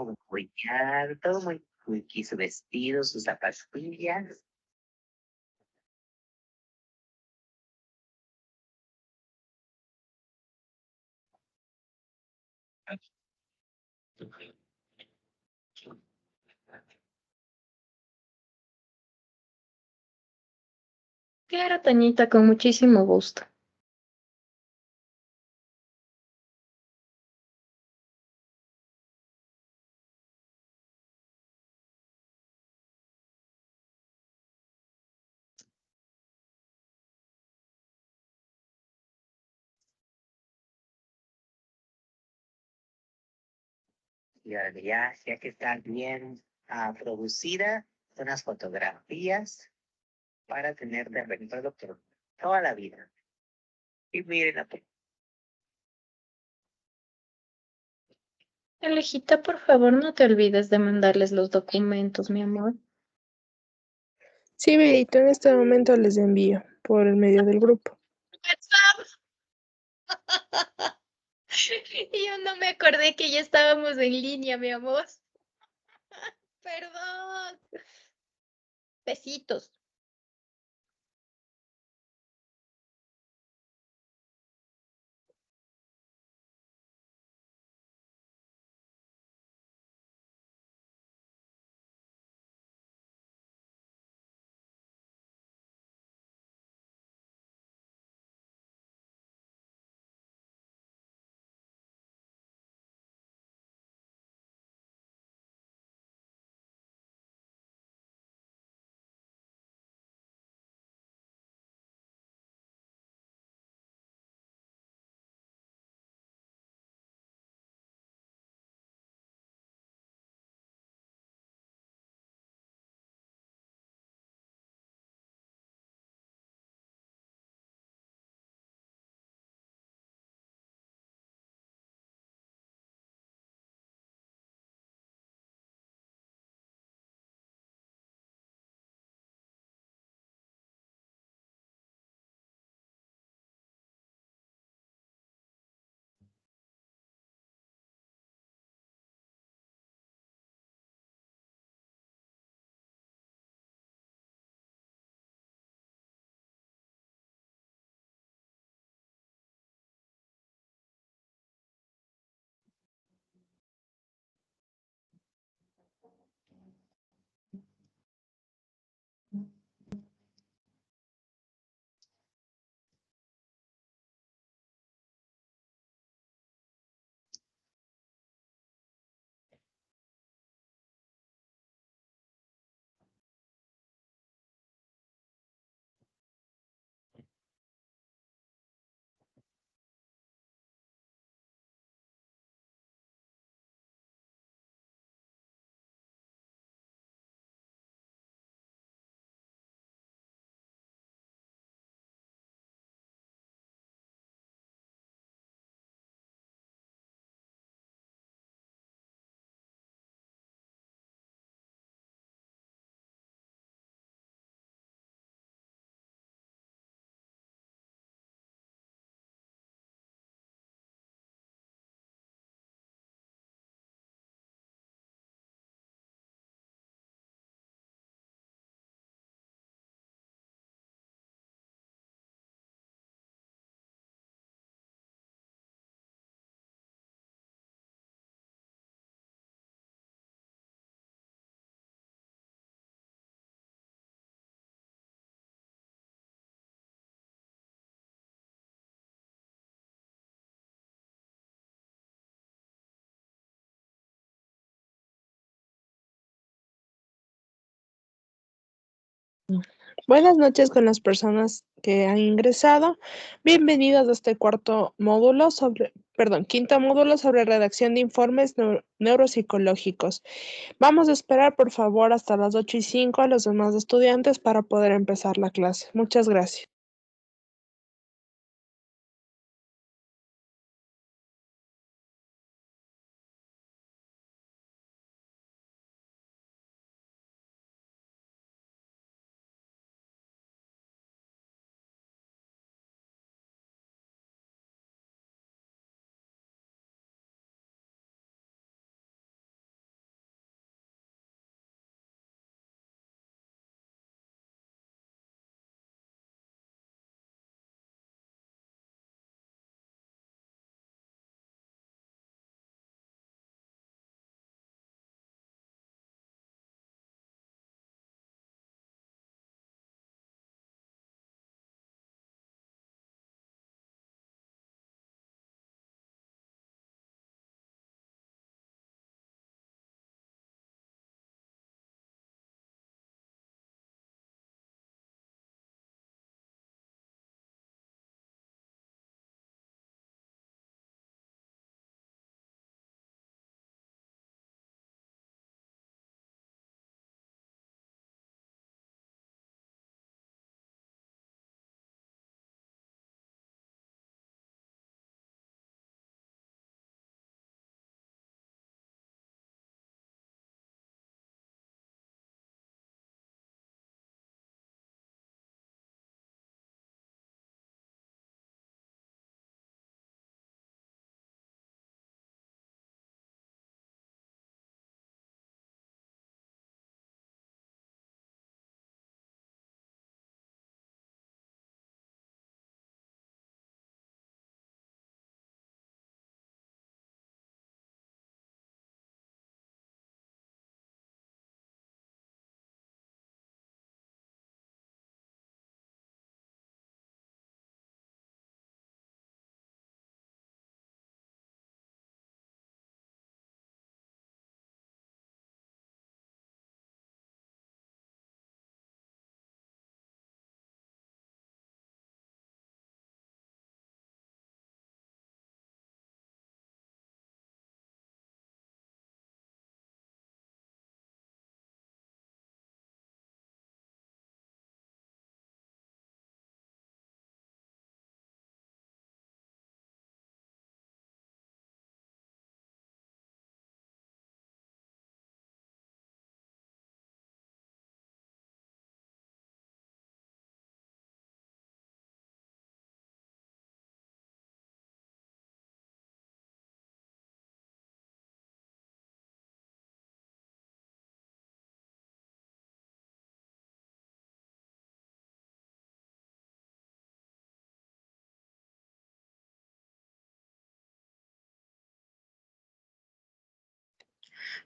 un collar, todo muy cookie, su vestido, sus zapatillas. Claro, Tañita, con muchísimo gusto. Y ahora ya que está bien producida, unas fotografías para tener de recuerdo por toda la vida. Y miren la Alejita, por favor, no te olvides de mandarles los documentos, mi amor. Sí, Verito, en este momento les envío por el medio del grupo. Y yo no me acordé que ya estábamos en línea, mi amor. Perdón. Besitos. Buenas noches con las personas que han ingresado. Bienvenidos a este quinto módulo sobre redacción de informes neuropsicológicos. Vamos a esperar, por favor, hasta las 8:05 a los demás estudiantes para poder empezar la clase. Muchas gracias.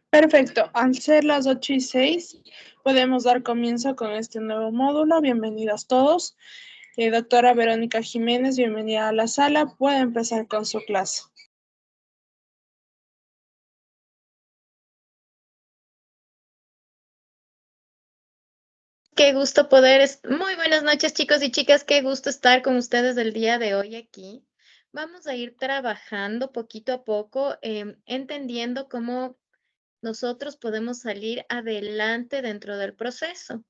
Perfecto. Al ser las 8:06, podemos dar comienzo con este nuevo módulo. Bienvenidos todos. Doctora Verónica Jiménez, bienvenida a la sala. Puede empezar con su clase. Qué gusto muy buenas noches, chicos y chicas, qué gusto estar con ustedes el día de hoy aquí. Vamos a ir trabajando poquito a poco, entendiendo cómo nosotros podemos salir adelante dentro del proceso.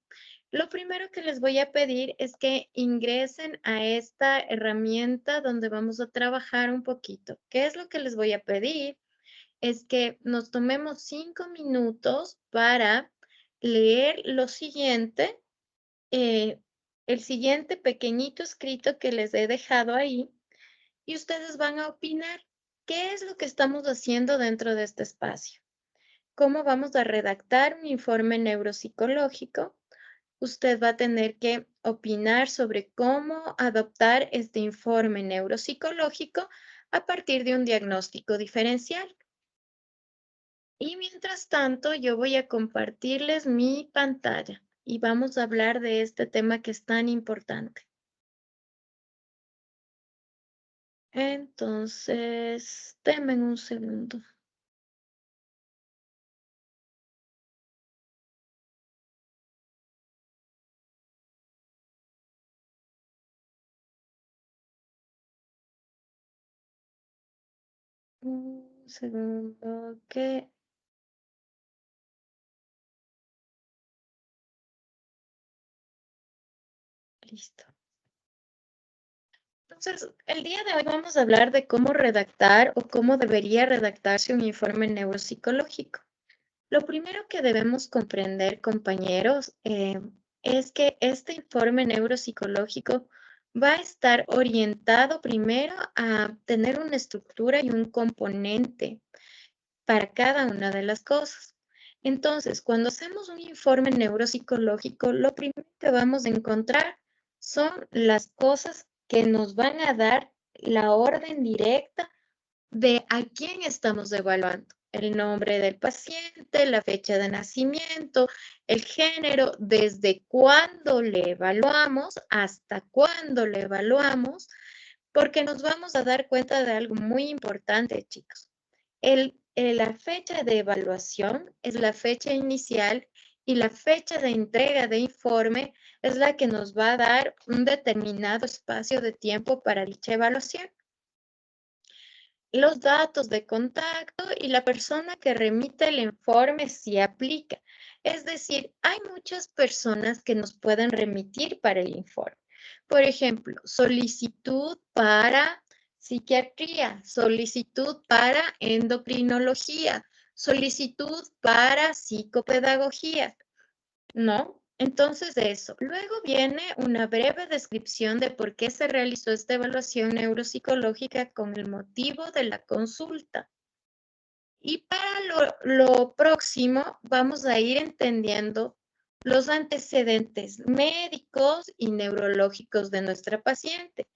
Lo primero que les voy a pedir es que ingresen a esta herramienta donde vamos a trabajar un poquito. ¿Qué es lo que les voy a pedir? Es que nos tomemos 5 minutos para leer lo siguiente, eh, el siguiente pequeñito escrito que les he dejado ahí, y ustedes van a opinar qué es lo que estamos haciendo dentro de este espacio. ¿Cómo vamos a redactar un informe neuropsicológico? Usted va a tener que opinar sobre cómo adoptar este informe neuropsicológico a partir de un diagnóstico diferencial. Y mientras tanto, yo voy a compartirles mi pantalla y vamos a hablar de este tema que es tan importante. Entonces, denme un segundo. Un segundo, que listo. Entonces, el día de hoy vamos a hablar de cómo redactar o cómo debería redactarse un informe neuropsicológico. Lo primero que debemos comprender, compañeros, es que este informe neuropsicológico va a estar orientado primero a tener una estructura y un componente para cada una de las cosas. Entonces, cuando hacemos un informe neuropsicológico, lo primero que vamos a encontrar son las cosas que nos van a dar la orden directa de a quién estamos evaluando. El nombre del paciente, la fecha de nacimiento, el género, desde cuándo le evaluamos, hasta cuándo le evaluamos, porque nos vamos a dar cuenta de algo muy importante, chicos. La fecha de evaluación es la fecha inicial y la fecha de entrega de informe es la que nos va a dar un determinado espacio de tiempo para dicha evaluación. Los datos de contacto y la persona que remite el informe si aplica. Es decir, hay muchas personas que nos pueden remitir para el informe. Por ejemplo, solicitud para psiquiatría, solicitud para endocrinología, solicitud para psicopedagogía, ¿no? Entonces eso. Luego viene una breve descripción de por qué se realizó esta evaluación neuropsicológica con el motivo de la consulta. Y para lo próximo vamos a ir entendiendo los antecedentes médicos y neurológicos de nuestra paciente.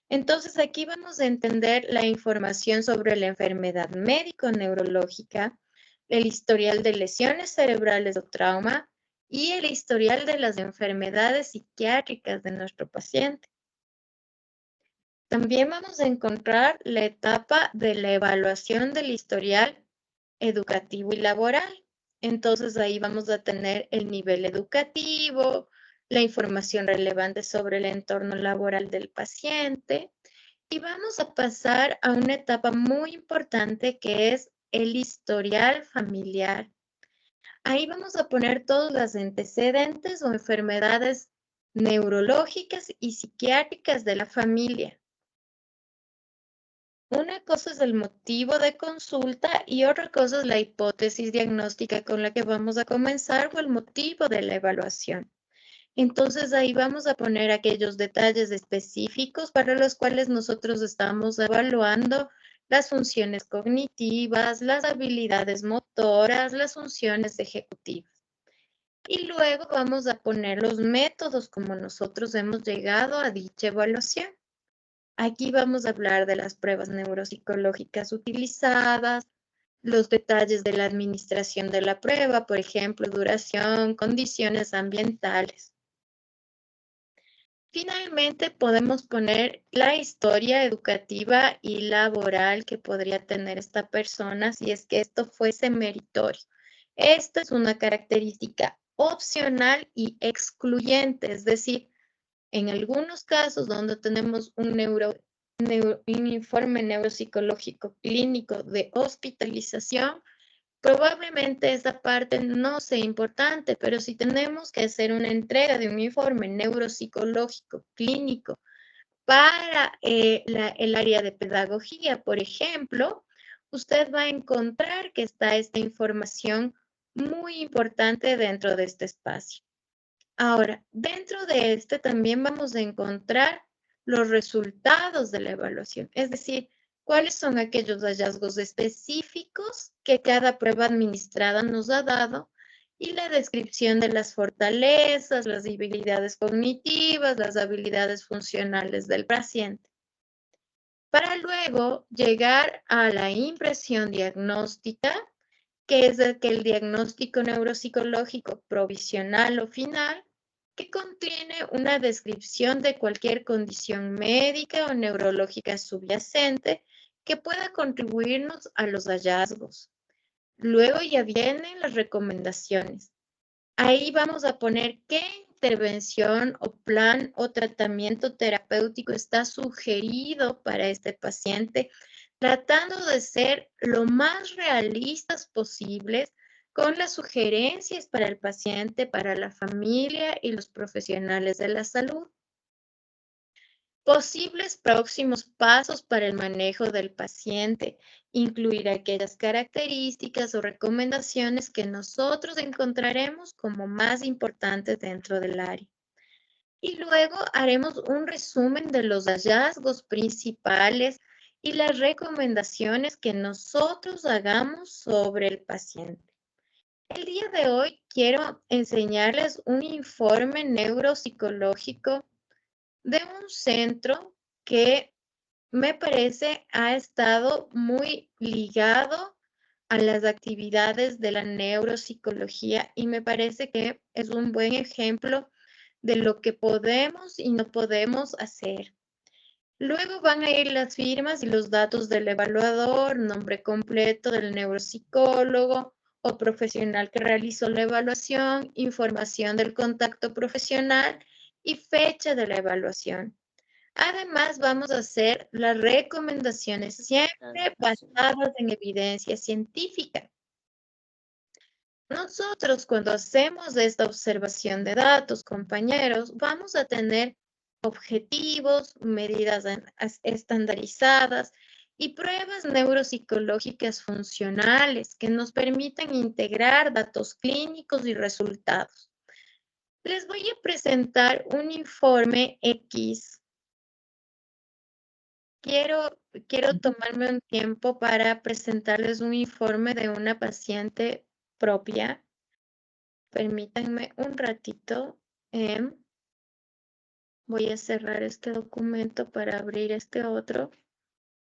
Entonces aquí vamos a entender la información sobre la enfermedad médico-neurológica, el historial de lesiones cerebrales o trauma, y el historial de las enfermedades psiquiátricas de nuestro paciente. También vamos a encontrar la etapa de la evaluación del historial educativo y laboral. Entonces ahí vamos a tener el nivel educativo, la información relevante sobre el entorno laboral del paciente y vamos a pasar a una etapa muy importante que es el historial familiar. Ahí vamos a poner todos los antecedentes o enfermedades neurológicas y psiquiátricas de la familia. Una cosa es el motivo de consulta y otra cosa es la hipótesis diagnóstica con la que vamos a comenzar o el motivo de la evaluación. Entonces ahí vamos a poner aquellos detalles específicos para los cuales nosotros estamos evaluando las funciones cognitivas, las habilidades motoras, las funciones ejecutivas. Y luego vamos a poner los métodos como nosotros hemos llegado a dicha evaluación. Aquí vamos a hablar de las pruebas neuropsicológicas utilizadas, los detalles de la administración de la prueba, por ejemplo, duración, condiciones ambientales. Finalmente, podemos poner la historia educativa y laboral que podría tener esta persona si es que esto fuese meritorio. Esta es una característica opcional y excluyente, es decir, en algunos casos donde tenemos un informe neuropsicológico clínico de hospitalización, probablemente esa parte no sea importante, pero si tenemos que hacer una entrega de un informe neuropsicológico clínico para el área de pedagogía, por ejemplo, usted va a encontrar que está esta información muy importante dentro de este espacio. Ahora, dentro de este también vamos a encontrar los resultados de la evaluación, es decir, cuáles son aquellos hallazgos específicos que cada prueba administrada nos ha dado y la descripción de las fortalezas, las habilidades cognitivas, las habilidades funcionales del paciente. Para luego llegar a la impresión diagnóstica, que es el diagnóstico neuropsicológico provisional o final, que contiene una descripción de cualquier condición médica o neurológica subyacente que pueda contribuirnos a los hallazgos. Luego ya vienen las recomendaciones. Ahí vamos a poner qué intervención o plan o tratamiento terapéutico está sugerido para este paciente, tratando de ser lo más realistas posibles con las sugerencias para el paciente, para la familia y los profesionales de la salud. Posibles próximos pasos para el manejo del paciente, incluir aquellas características o recomendaciones que nosotros encontraremos como más importantes dentro del área. Y luego haremos un resumen de los hallazgos principales y las recomendaciones que nosotros hagamos sobre el paciente. El día de hoy quiero enseñarles un informe neuropsicológico de un centro que me parece ha estado muy ligado a las actividades de la neuropsicología y me parece que es un buen ejemplo de lo que podemos y no podemos hacer. Luego van a ir las firmas y los datos del evaluador, nombre completo del neuropsicólogo o profesional que realizó la evaluación, información del contacto profesional y fecha de la evaluación. Además, vamos a hacer las recomendaciones siempre basadas en evidencia científica. Nosotros, cuando hacemos esta observación de datos, compañeros, vamos a tener objetivos, medidas estandarizadas y pruebas neuropsicológicas funcionales que nos permitan integrar datos clínicos y resultados. Les voy a presentar un informe X. Quiero tomarme un tiempo para presentarles un informe de una paciente propia. Permítanme un ratito. Voy a cerrar este documento para abrir este otro.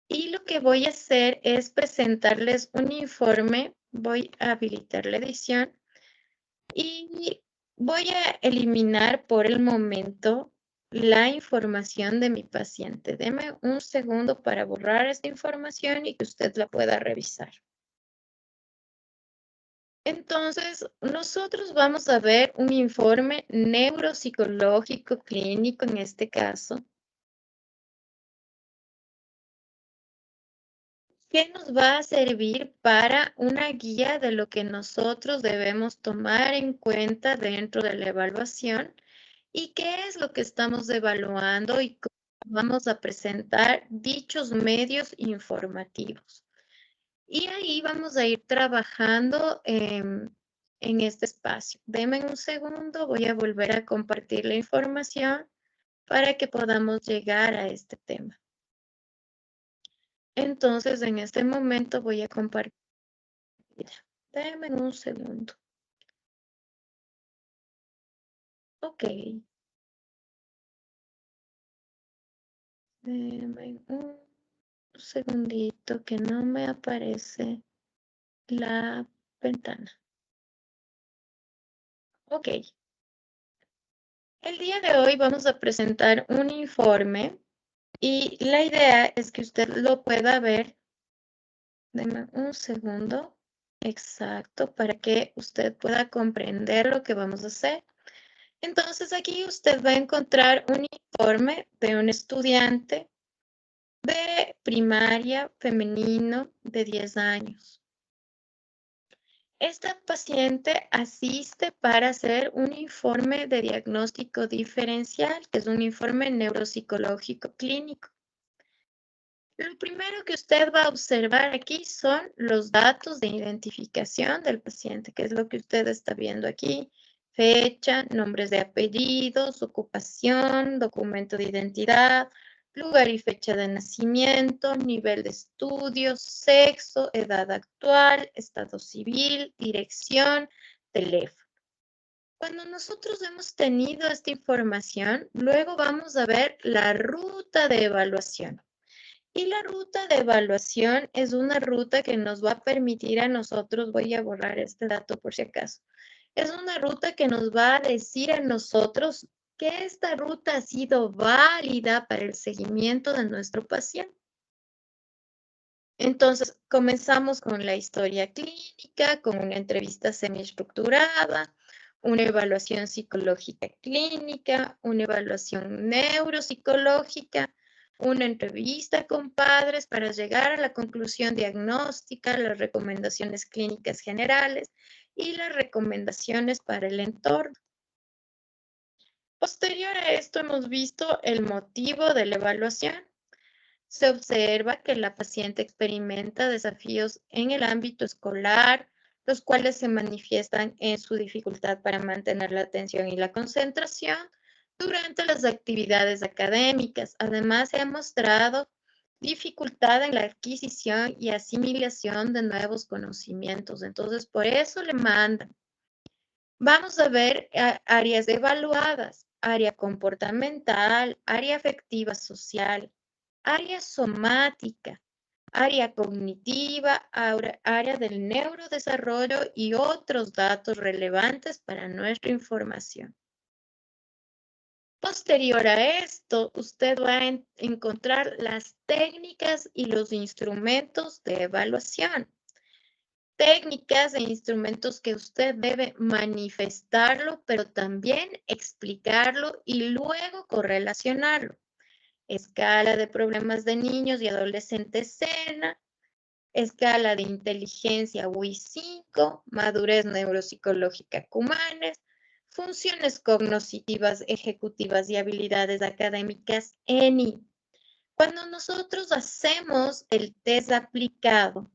Y lo que voy a hacer es presentarles un informe. Voy a habilitar la edición y voy a eliminar por el momento la información de mi paciente. Deme un segundo para borrar esta información y que usted la pueda revisar. Entonces, nosotros vamos a ver un informe neuropsicológico clínico en este caso, que nos va a servir para una guía de lo que nosotros debemos tomar en cuenta dentro de la evaluación y qué es lo que estamos evaluando y cómo vamos a presentar dichos medios informativos. Y ahí vamos a ir trabajando en este espacio. Denme un segundo, voy a volver a compartir la información para que podamos llegar a este tema. Entonces, en este momento voy a compartir. Denme un segundo. Ok. Denme un segundito que no me aparece la ventana. Ok. El día de hoy vamos a presentar un informe y la idea es que usted lo pueda ver. Deme un segundo. Exacto, para que usted pueda comprender lo que vamos a hacer. Entonces aquí usted va a encontrar un informe de un estudiante de primaria femenino de 10 años. Esta paciente asiste para hacer un informe de diagnóstico diferencial, que es un informe neuropsicológico clínico. Lo primero que usted va a observar aquí son los datos de identificación del paciente, que es lo que usted está viendo aquí. Fecha, nombres de apellidos, ocupación, documento de identidad, lugar y fecha de nacimiento, nivel de estudios, sexo, edad actual, estado civil, dirección, teléfono. Cuando nosotros hemos tenido esta información, luego vamos a ver la ruta de evaluación. Y la ruta de evaluación es una ruta que nos va a permitir a nosotros, voy a borrar este dato por si acaso, es una ruta que nos va a decir a nosotros que esta ruta ha sido válida para el seguimiento de nuestro paciente. Entonces, comenzamos con la historia clínica, con una entrevista semiestructurada, una evaluación psicológica clínica, una evaluación neuropsicológica, una entrevista con padres para llegar a la conclusión diagnóstica, las recomendaciones clínicas generales y las recomendaciones para el entorno. Posterior a esto, hemos visto el motivo de la evaluación. Se observa que la paciente experimenta desafíos en el ámbito escolar, los cuales se manifiestan en su dificultad para mantener la atención y la concentración durante las actividades académicas. Además, se ha mostrado dificultad en la adquisición y asimilación de nuevos conocimientos. Entonces, por eso le mandan. Vamos a ver áreas evaluadas: área comportamental, área afectiva social, área somática, área cognitiva, área del neurodesarrollo y otros datos relevantes para nuestra información. Posterior a esto, usted va a encontrar las técnicas y los instrumentos de evaluación. Técnicas e instrumentos que usted debe manifestarlo, pero también explicarlo y luego correlacionarlo. Escala de problemas de niños y adolescentes SENA, escala de inteligencia WI-5, madurez neuropsicológica Cumanes, funciones cognitivas, ejecutivas y habilidades académicas ENI. Cuando nosotros hacemos el test aplicado,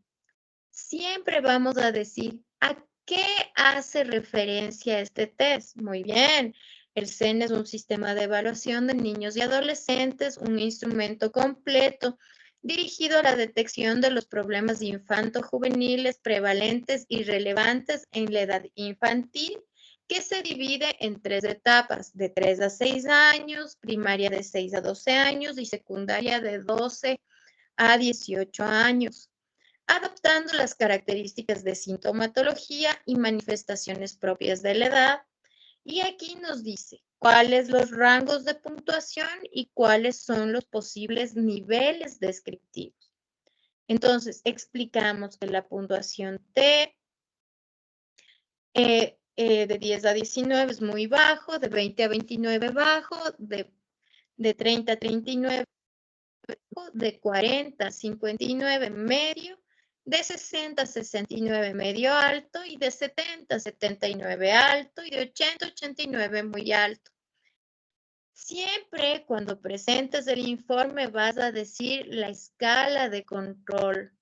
siempre vamos a decir a qué hace referencia este test. Muy bien. El CEN es un sistema de evaluación de niños y adolescentes, un instrumento completo dirigido a la detección de los problemas infanto-juveniles prevalentes y relevantes en la edad infantil, que se divide en 3 etapas: de 3 a 6 años, primaria de 6 a 12 años y secundaria de 12 a 18 años, adaptando las características de sintomatología y manifestaciones propias de la edad. Y aquí nos dice cuáles los rangos de puntuación y cuáles son los posibles niveles descriptivos. Entonces, explicamos que la puntuación T de 10 a 19 es muy bajo, de 20 a 29 bajo, de 30 a 39 bajo, de 40 a 59 medio, de 60 a 69 medio alto y de 70 a 79 alto y de 80 a 89 muy alto. Siempre cuando presentes el informe vas a decir la escala de control.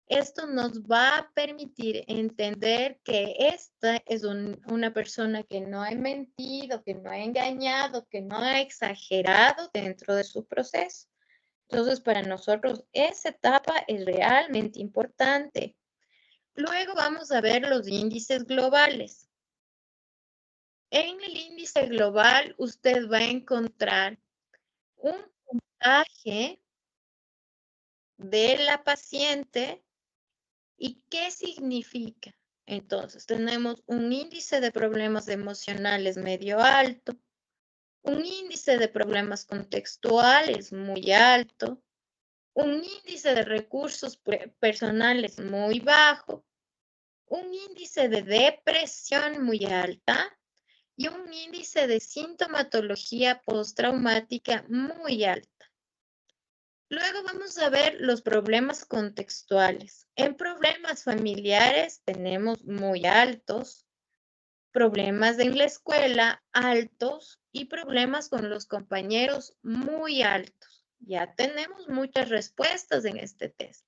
Esto nos va a permitir entender que esta es una persona que no ha mentido, que no ha engañado, que no ha exagerado dentro de su proceso. Entonces, para nosotros esa etapa es realmente importante. Luego vamos a ver los índices globales. En el índice global, usted va a encontrar un puntaje de la paciente ¿Y qué significa? Entonces, tenemos un índice de problemas emocionales medio alto, un índice de problemas contextuales muy alto, un índice de recursos personales muy bajo, un índice de depresión muy alta y un índice de sintomatología postraumática muy alta. Luego vamos a ver los problemas contextuales. En problemas familiares tenemos muy altos, problemas en la escuela altos y problemas con los compañeros muy altos. Ya tenemos muchas respuestas en este test.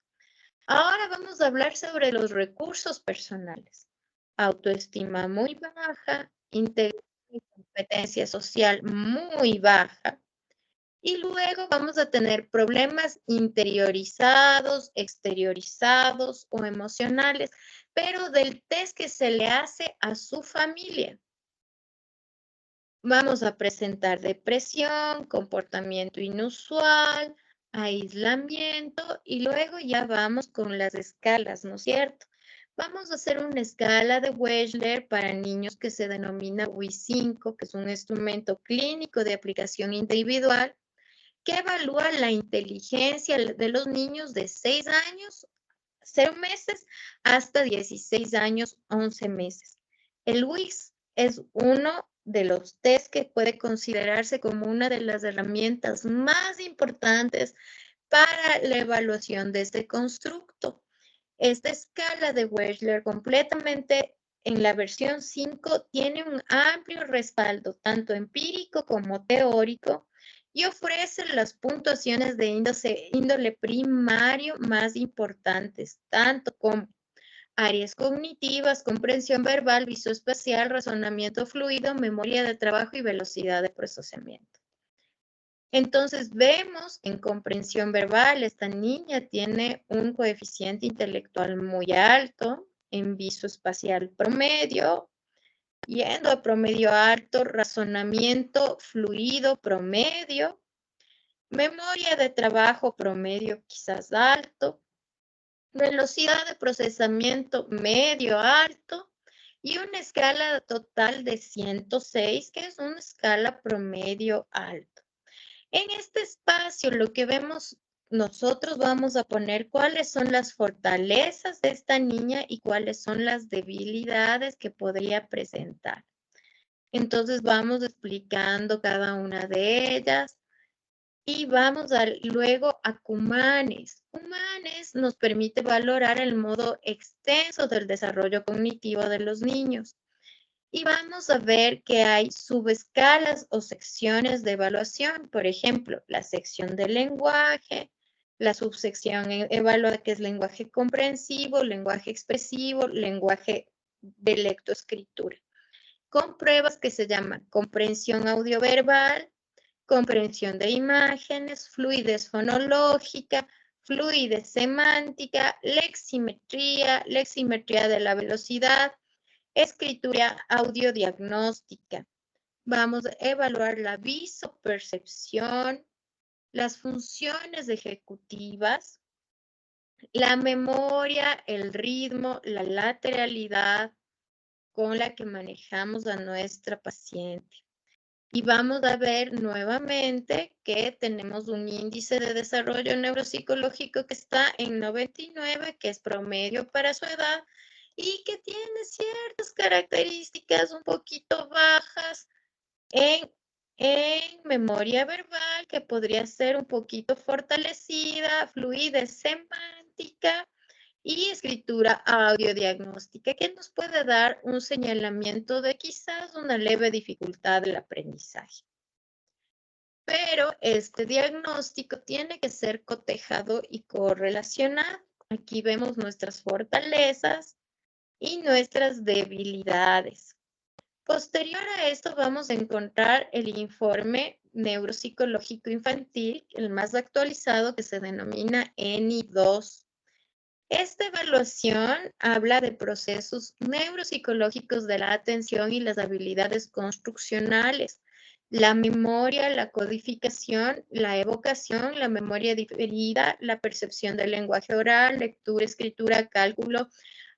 Ahora vamos a hablar sobre los recursos personales. Autoestima muy baja, integración y competencia social muy baja. Y luego vamos a tener problemas interiorizados, exteriorizados o emocionales, pero del test que se le hace a su familia. Vamos a presentar depresión, comportamiento inusual, aislamiento y luego ya vamos con las escalas, ¿no es cierto? Vamos a hacer una escala de Wechsler para niños que se denomina WI5, que es un instrumento clínico de aplicación individual que evalúa la inteligencia de los niños de 6 años, 0 meses, hasta 16 años, 11 meses. El WIS es uno de los test que puede considerarse como una de las herramientas más importantes para la evaluación de este constructo. Esta escala de Wechsler completamente en la versión 5 tiene un amplio respaldo, tanto empírico como teórico, y ofrece las puntuaciones de índole primario más importantes, tanto como áreas cognitivas, comprensión verbal, visoespacial, razonamiento fluido, memoria de trabajo y velocidad de procesamiento. Entonces vemos en comprensión verbal, esta niña tiene un coeficiente intelectual muy alto, en visoespacial promedio, yendo a promedio alto, razonamiento fluido promedio, memoria de trabajo promedio quizás alto, velocidad de procesamiento medio alto y una escala total de 106, que es una escala promedio alto. En este espacio lo que vemos nosotros vamos a poner cuáles son las fortalezas de esta niña y cuáles son las debilidades que podría presentar. Entonces vamos explicando cada una de ellas y vamos luego a Cumanes. Cumanes nos permite valorar el modo extenso del desarrollo cognitivo de los niños. Y vamos a ver que hay subescalas o secciones de evaluación. Por ejemplo, la sección de lenguaje, la subsección evaluada que es lenguaje comprensivo, lenguaje expresivo, lenguaje de lectoescritura. Con pruebas que se llaman comprensión audioverbal, comprensión de imágenes, fluidez fonológica, fluidez semántica, leximetría, leximetría de la velocidad, escritura audiodiagnóstica. Vamos a evaluar la visopercepción, las funciones ejecutivas, la memoria, el ritmo, la lateralidad con la que manejamos a nuestra paciente. Y vamos a ver nuevamente que tenemos un índice de desarrollo neuropsicológico que está en 99, que es promedio para su edad, y que tiene ciertas características un poquito bajas en memoria verbal, que podría ser un poquito fortalecida, fluidez semántica y escritura audiodiagnóstica, que nos puede dar un señalamiento de quizás una leve dificultad del aprendizaje. Pero este diagnóstico tiene que ser cotejado y correlacionado. Aquí vemos nuestras fortalezas y nuestras debilidades. Posterior a esto vamos a encontrar el informe neuropsicológico infantil, el más actualizado, que se denomina ENI2. Esta evaluación habla de procesos neuropsicológicos de la atención y las habilidades construccionales, la memoria, la codificación, la evocación, la memoria diferida, la percepción del lenguaje oral, lectura, escritura, cálculo,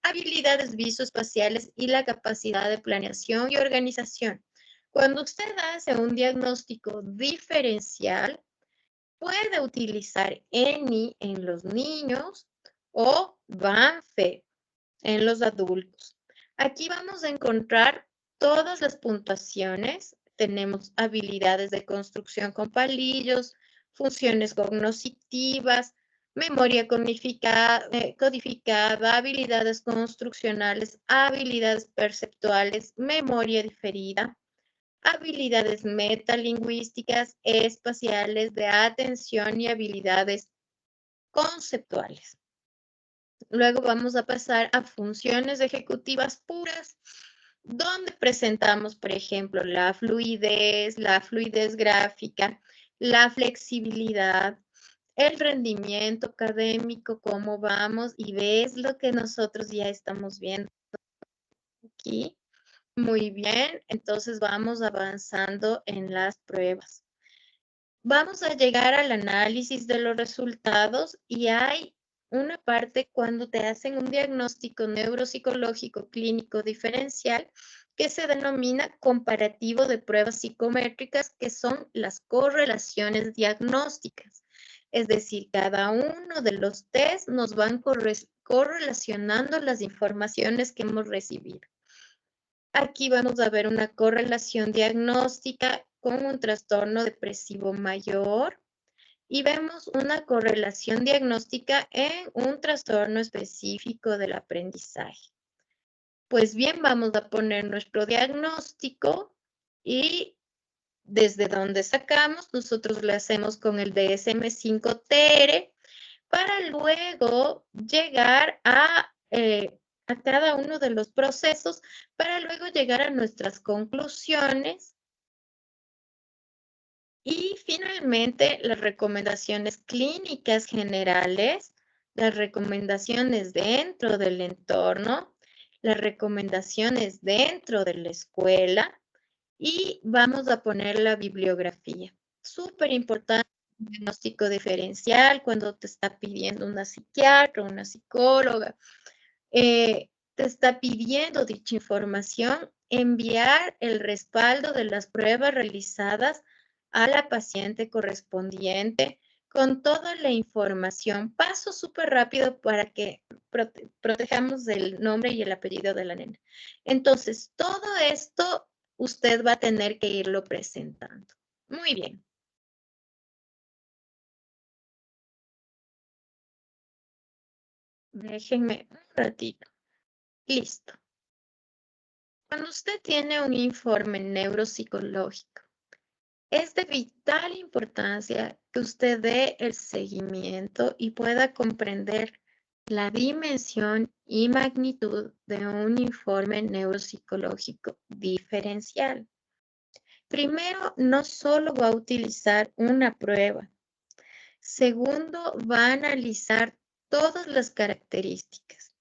habilidades visoespaciales y la capacidad de planeación y organización. Cuando usted hace un diagnóstico diferencial, puede utilizar ENI en los niños o BANFE en los adultos. Aquí vamos a encontrar todas las puntuaciones. Tenemos habilidades de construcción con palillos, funciones cognitivas, memoria codificada, habilidades construccionales, habilidades perceptuales, memoria diferida, habilidades metalingüísticas, espaciales, de atención y habilidades conceptuales. Luego vamos a pasar a funciones ejecutivas puras, donde presentamos, por ejemplo, la fluidez gráfica, la flexibilidad, el rendimiento académico, cómo vamos, y ves lo que nosotros ya estamos viendo aquí. Muy bien, entonces vamos avanzando en las pruebas. Vamos a llegar al análisis de los resultados y hay una parte cuando te hacen un diagnóstico neuropsicológico clínico diferencial que se denomina comparativo de pruebas psicométricas, que son las correlaciones diagnósticas. Es decir, cada uno de los test nos van correlacionando las informaciones que hemos recibido. Aquí vamos a ver una correlación diagnóstica con un trastorno depresivo mayor y vemos una correlación diagnóstica en un trastorno específico del aprendizaje. Pues bien, vamos a poner nuestro diagnóstico y desde donde sacamos, nosotros lo hacemos con el DSM-5-TR para luego llegar a cada uno de los procesos, para luego llegar a nuestras conclusiones y finalmente las recomendaciones clínicas generales, las recomendaciones dentro del entorno, las recomendaciones dentro de la escuela y vamos a poner la bibliografía. Súper importante. Un diagnóstico diferencial cuando te está pidiendo una psiquiatra, una psicóloga, te está pidiendo dicha información, enviar el respaldo de las pruebas realizadas a la paciente correspondiente con toda la información. Paso súper rápido para que protejamos el nombre y el apellido de la nena. Entonces, todo esto usted va a tener que irlo presentando. Muy bien. Déjenme un ratito. Listo. Cuando usted tiene un informe neuropsicológico, es de vital importancia que usted dé el seguimiento y pueda comprender la dimensión y magnitud de un informe neuropsicológico diferencial. Primero, no solo va a utilizar una prueba. Segundo, va a analizar todas las características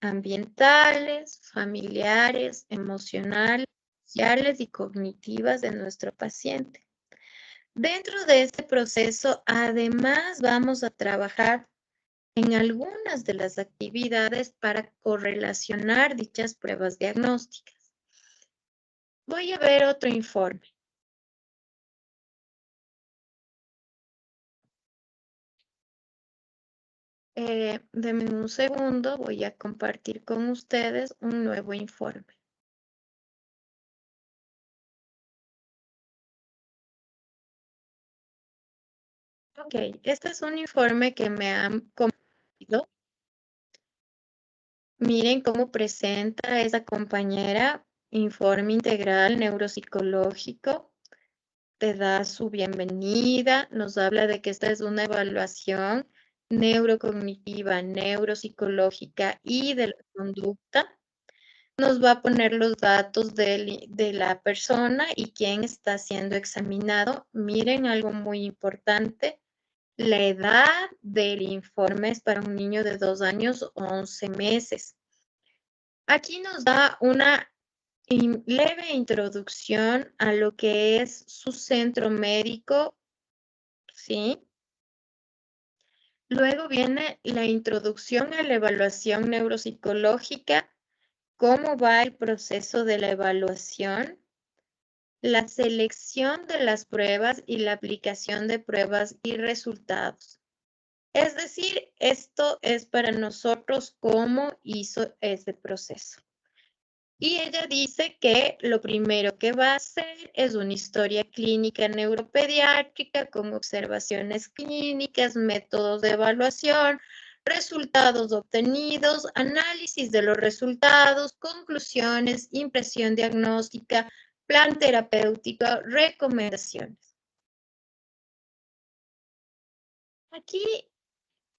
ambientales, familiares, emocionales, sociales y cognitivas de nuestro paciente. Dentro de este proceso, además, vamos a trabajar en algunas de las actividades para correlacionar dichas pruebas diagnósticas. Voy a ver otro informe. Denme un segundo, voy a compartir con ustedes un nuevo informe. Ok, este es un informe que me han compartido. Miren cómo presenta esa compañera, informe integral neuropsicológico. Te da su bienvenida, nos habla de que esta es una evaluación neurocognitiva, neuropsicológica y de la conducta. Nos va a poner los datos de la persona y quién está siendo examinado. Miren algo muy importante. La edad del informe es para un niño de 2 años, 11 meses. Aquí nos da una leve introducción a lo que es su centro médico, ¿sí? Luego viene la introducción a la evaluación neuropsicológica, cómo va el proceso de la evaluación, la selección de las pruebas y la aplicación de pruebas y resultados. Es decir, esto es para nosotros cómo hizo ese proceso. Y ella dice que lo primero que va a hacer es una historia clínica neuropediátrica con observaciones clínicas, métodos de evaluación, resultados obtenidos, análisis de los resultados, conclusiones, impresión diagnóstica, plan terapéutico, recomendaciones. Aquí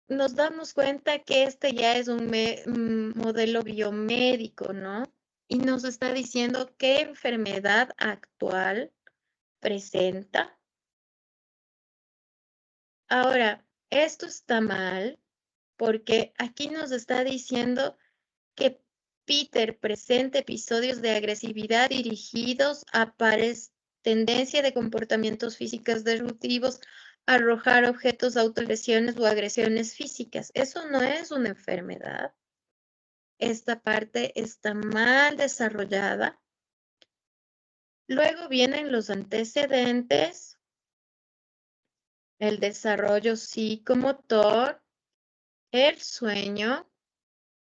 nos damos cuenta que este ya es un modelo biomédico, ¿no? Y nos está diciendo qué enfermedad actual presenta. Ahora, esto está mal porque aquí nos está diciendo que Peter presenta episodios de agresividad dirigidos a tendencia de comportamientos físicos disruptivos, arrojar objetos, autolesiones o agresiones físicas. Eso no es una enfermedad. Esta parte está mal desarrollada. Luego vienen los antecedentes, el desarrollo psicomotor, el sueño,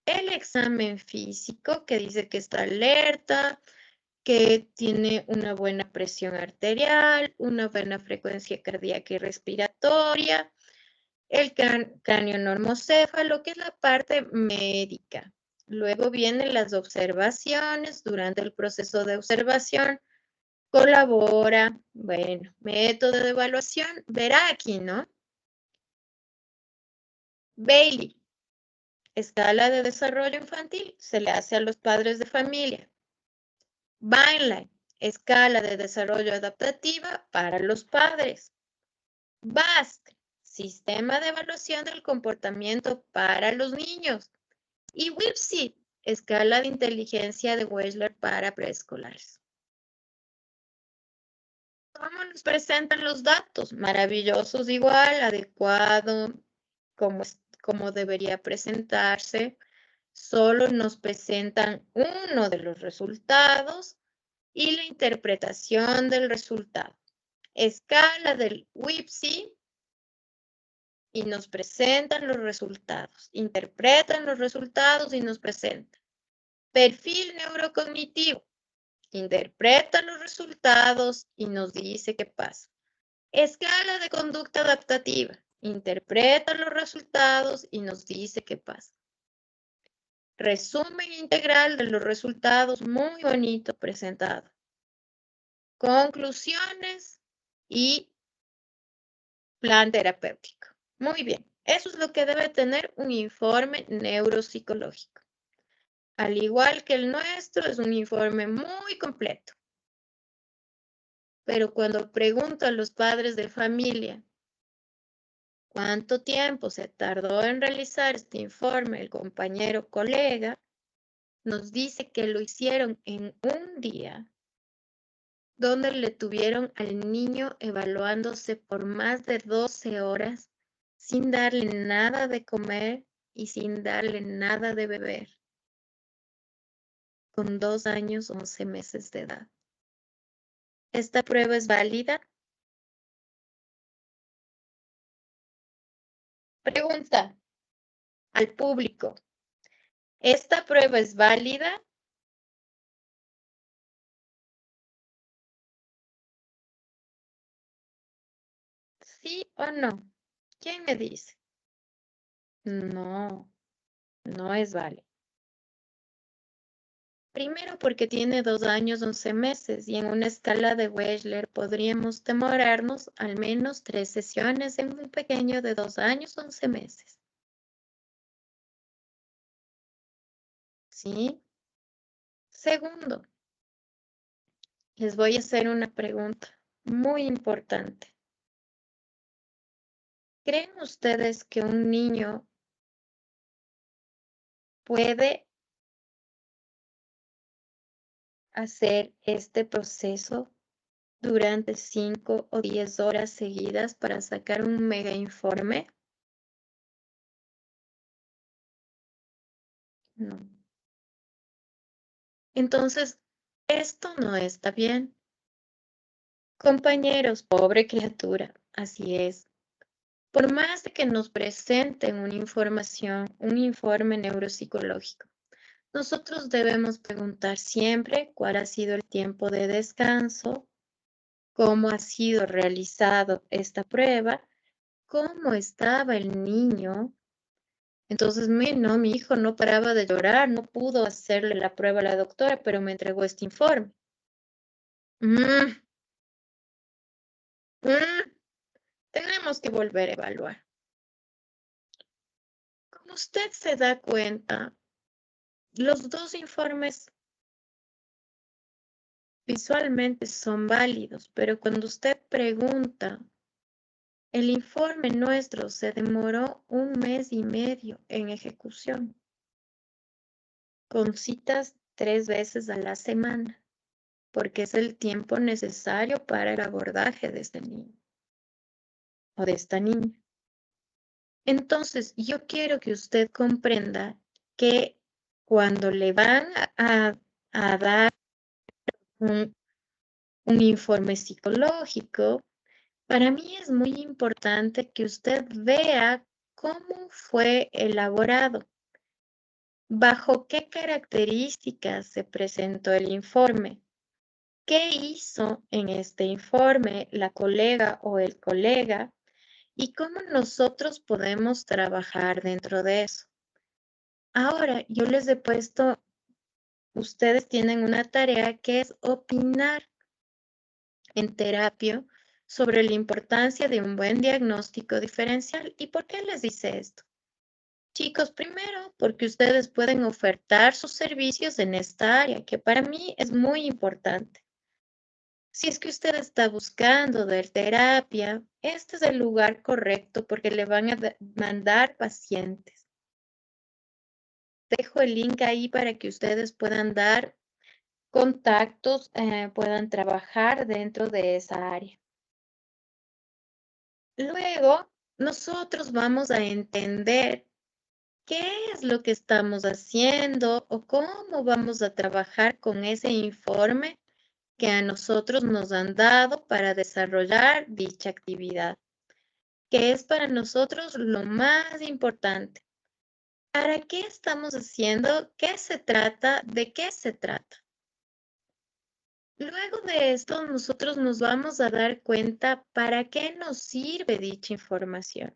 el examen físico que dice que está alerta, que tiene una buena presión arterial, una buena frecuencia cardíaca y respiratoria, el cráneo normocéfalo, que es la parte médica. Luego vienen las observaciones. Durante el proceso de observación, colabora, bueno, método de evaluación, verá aquí, ¿no? Bailey, escala de desarrollo infantil, se le hace a los padres de familia. Vineland, escala de desarrollo adaptativa para los padres. BASC, sistema de evaluación del comportamiento para los niños. Y WIPSI, escala de inteligencia de Wechsler para preescolares. ¿Cómo nos presentan los datos? Maravillosos igual, adecuado, como debería presentarse. Solo nos presentan uno de los resultados y la interpretación del resultado. Escala del WIPSI y nos presentan los resultados. Interpretan los resultados y nos presentan. Perfil neurocognitivo. Interpreta los resultados y nos dice qué pasa. Escala de conducta adaptativa. Interpreta los resultados y nos dice qué pasa. Resumen integral de los resultados, muy bonito presentado. Conclusiones y plan terapéutico. Muy bien, eso es lo que debe tener un informe neuropsicológico. Al igual que el nuestro, es un informe muy completo. Pero cuando pregunto a los padres de familia cuánto tiempo se tardó en realizar este informe, el compañero colega nos dice que lo hicieron en un día, donde le tuvieron al niño evaluándose por más de 12 horas sin darle nada de comer y sin darle nada de beber, con 2 años, 11 meses de edad. ¿Esta prueba es válida? Pregunta al público. ¿Esta prueba es válida? ¿Sí o no? ¿Quién me dice? No, no es válida. Primero porque tiene 2 años, 11 meses y en una escala de Wechsler podríamos demorarnos al menos 3 sesiones en un pequeño de 2 años, 11 meses. ¿Sí? Segundo, les voy a hacer una pregunta muy importante. ¿Creen ustedes que un niño puede hacer este proceso durante 5 o 10 horas seguidas para sacar un mega informe? No. Entonces, esto no está bien. Compañeros, pobre criatura, así es. Por más de que nos presenten una información, un informe neuropsicológico, nosotros debemos preguntar siempre cuál ha sido el tiempo de descanso, cómo ha sido realizado esta prueba, cómo estaba el niño. Entonces, no, mi hijo no paraba de llorar, no pudo hacerle la prueba a la doctora, pero me entregó este informe. Mm, mm, tenemos que volver a evaluar. Como usted se da cuenta, los dos informes visualmente son válidos, pero cuando usted pregunta, el informe nuestro se demoró 1 mes y medio en ejecución, con citas 3 veces a la semana, porque es el tiempo necesario para el abordaje de este niño o de esta niña. Entonces, yo quiero que usted comprenda que cuando le van a dar un informe psicológico, para mí es muy importante que usted vea cómo fue elaborado, bajo qué características se presentó el informe, qué hizo en este informe la colega o el colega y cómo nosotros podemos trabajar dentro de eso. Ahora, yo les he puesto, ustedes tienen una tarea que es opinar en terapia sobre la importancia de un buen diagnóstico diferencial. ¿Y por qué les dice esto? Chicos, primero, porque ustedes pueden ofertar sus servicios en esta área, que para mí es muy importante. Si es que usted está buscando dar terapia, este es el lugar correcto porque le van a mandar pacientes. Dejo el link ahí para que ustedes puedan dar contactos, puedan trabajar dentro de esa área. Luego, nosotros vamos a entender qué es lo que estamos haciendo o cómo vamos a trabajar con ese informe que a nosotros nos han dado para desarrollar dicha actividad, que es para nosotros lo más importante. ¿Para qué estamos haciendo? ¿Qué se trata? ¿De qué se trata? Luego de esto, nosotros nos vamos a dar cuenta para qué nos sirve dicha información.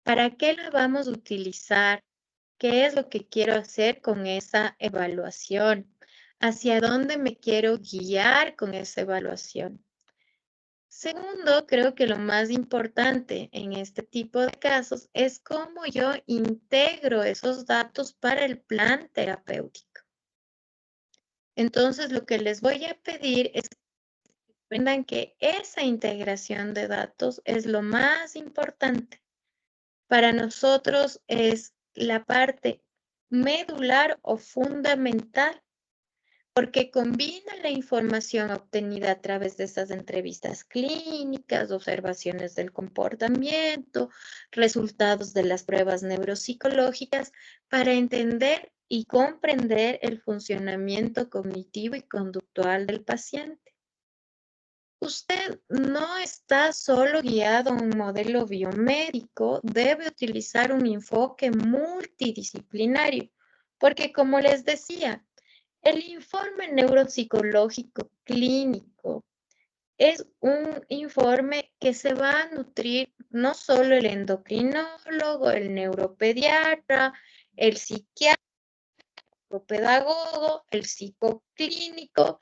¿Para qué la vamos a utilizar? ¿Qué es lo que quiero hacer con esa evaluación? ¿Hacia dónde me quiero guiar con esa evaluación? Segundo, creo que lo más importante en este tipo de casos es cómo yo integro esos datos para el plan terapéutico. Entonces, lo que les voy a pedir es que comprendan que esa integración de datos es lo más importante. Para nosotros es la parte medular o fundamental porque combina la información obtenida a través de esas entrevistas clínicas, observaciones del comportamiento, resultados de las pruebas neuropsicológicas para entender y comprender el funcionamiento cognitivo y conductual del paciente. Usted no está solo guiado a un modelo biomédico, debe utilizar un enfoque multidisciplinario, porque como les decía, el informe neuropsicológico clínico es un informe que se va a nutrir no solo el endocrinólogo, el neuropediatra, el psiquiatra, el pedagogo, el psicoclínico,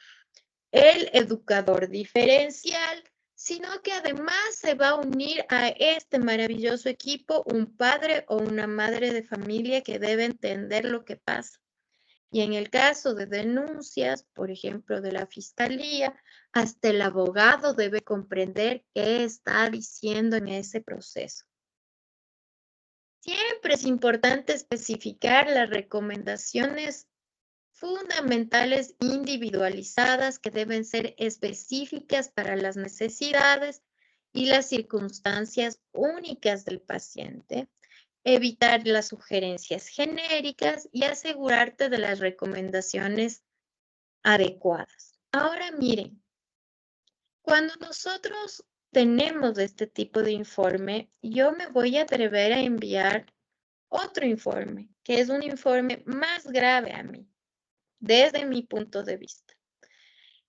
el educador diferencial, sino que además se va a unir a este maravilloso equipo un padre o una madre de familia que debe entender lo que pasa. Y en el caso de denuncias, por ejemplo, de la fiscalía, hasta el abogado debe comprender qué está diciendo en ese proceso. Siempre es importante especificar las recomendaciones fundamentales individualizadas que deben ser específicas para las necesidades y las circunstancias únicas del paciente, evitar las sugerencias genéricas y asegurarte de las recomendaciones adecuadas. Ahora miren, cuando nosotros tenemos este tipo de informe, yo me voy a atrever a enviar otro informe, que es un informe más grave a mí, desde mi punto de vista.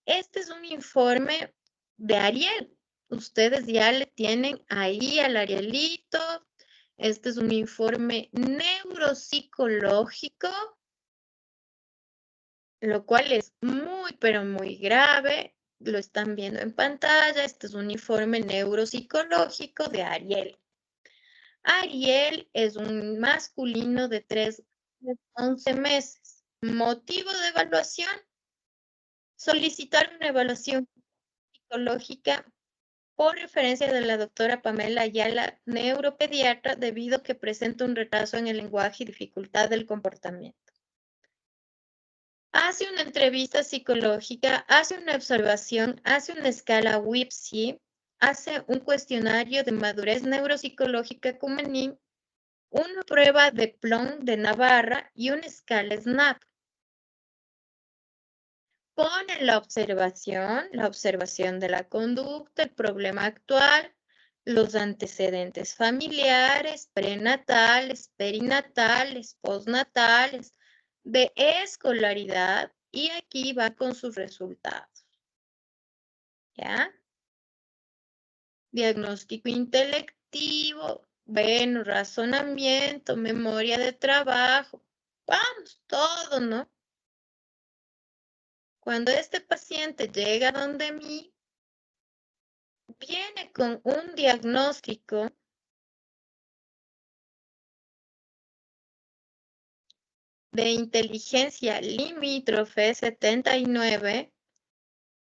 Este es un informe de Ariel. Ustedes ya le tienen ahí al Arielito. Este es un informe neuropsicológico, lo cual es muy, pero muy grave. Lo están viendo en pantalla. Este es un informe neuropsicológico de Ariel. Ariel es un masculino de 11 meses. Motivo de evaluación: solicitar una evaluación psicológica por referencia de la doctora Pamela Ayala, neuropediatra, debido a que presenta un retraso en el lenguaje y dificultad del comportamiento. Hace una entrevista psicológica, hace una observación, hace una escala WIPSI, hace un cuestionario de madurez neuropsicológica Cumanín, una prueba de Plum de Navarra y una escala SNAP. Pone la observación de la conducta, el problema actual, los antecedentes familiares, prenatales, perinatales, postnatales, de escolaridad, y aquí va con sus resultados. ¿Ya? Diagnóstico intelectivo, bueno, razonamiento, memoria de trabajo, vamos, todo, ¿no? Cuando este paciente llega donde mí, viene con un diagnóstico de inteligencia limítrofe 79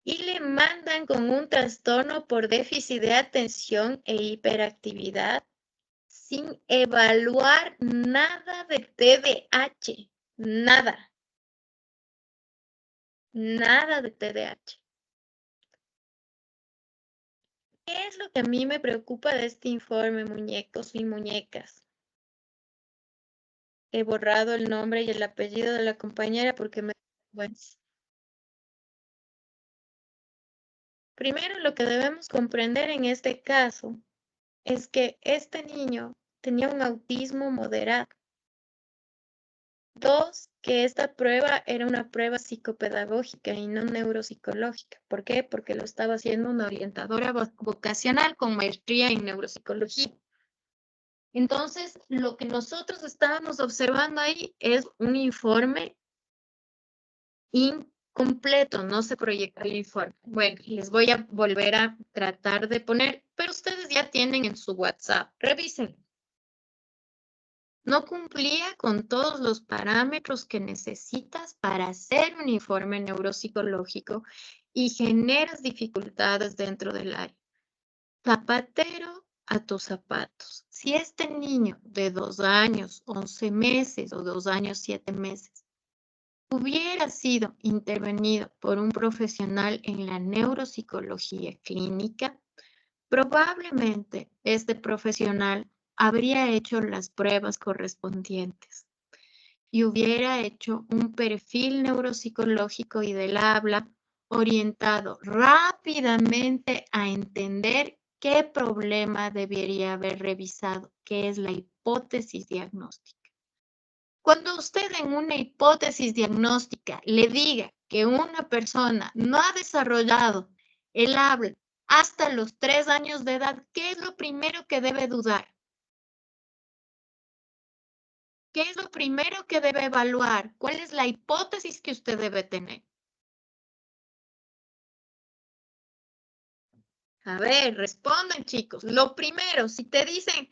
y le mandan con un trastorno por déficit de atención e hiperactividad sin evaluar nada de TDAH, nada, nada de TDAH. ¿Qué es lo que a mí me preocupa de este informe, muñecos y muñecas? He borrado el nombre y el apellido de la compañera porque me da vergüenza. Primero, lo que debemos comprender en este caso es que este niño tenía un autismo moderado. 2, que esta prueba era una prueba psicopedagógica y no neuropsicológica. ¿Por qué? Porque lo estaba haciendo una orientadora vocacional con maestría en neuropsicología. Entonces, lo que nosotros estábamos observando ahí es un informe incompleto, no se proyecta el informe. Bueno, les voy a volver a tratar de poner, pero ustedes ya tienen en su WhatsApp, revisen. No cumplía con todos los parámetros que necesitas para hacer un informe neuropsicológico y generas dificultades dentro del área. Zapatero a tus zapatos. Si este niño de 2 años, 11 meses o 2 años, 7 meses hubiera sido intervenido por un profesional en la neuropsicología clínica, probablemente este profesional habría hecho las pruebas correspondientes y hubiera hecho un perfil neuropsicológico y del habla orientado rápidamente a entender qué problema debería haber revisado, que es la hipótesis diagnóstica. Cuando usted en una hipótesis diagnóstica le diga que una persona no ha desarrollado el habla hasta los 3 años de edad, ¿qué es lo primero que debe dudar? ¿Qué es lo primero que debe evaluar? ¿Cuál es la hipótesis que usted debe tener? A ver, respondan, chicos. Lo primero, si te dicen,